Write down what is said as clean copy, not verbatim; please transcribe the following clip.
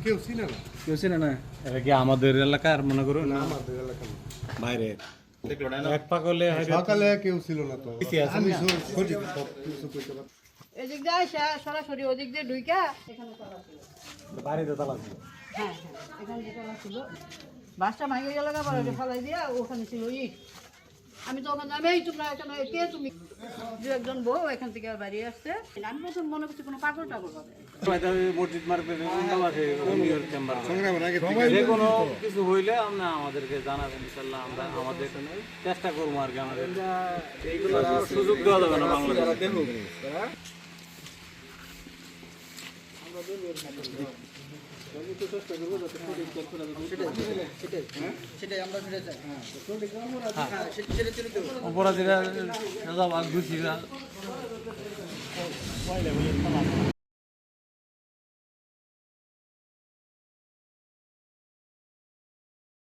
কেউ চিনে না এটা কি আমাদের এলাকার মনে করো না আমাদের এলাকা বাইরে এক পাগলে সকালে কেউ ছিল না তো আমি সঠিক সব কিছু কইতে পারি এদিক দিয়ে আসা সরাসরি ওদিক দিয়ে ঢুইকা এখানে তালা ছিল। বাড়িতে তালা ছিল হ্যাঁ এখানে যে তালা ছিল বাসটা ভাঙে গেল না পরে ফেলাই দিয়া ওখানে ছিল ইট আমি তখন আমি এই তোমরা এখানে কে তুমি দু একজন বউ এখান থেকে বাড়ি আসছে আমি প্রথম মনে করছি কোনো পাগল টাগল হবে মসজিদ মার্কেটে চেম্বার সংগ্রামের আগে যে কোনো কিছু হইলে আমরা আমাদেরকে জানাবেন ইনশাল্লাহ আমরা আমাদের চেষ্টা করবো আর কি আমাদের এইগুলো সুযোগ দেওয়া যাবে না বাংলাদেশে অপরাধীরা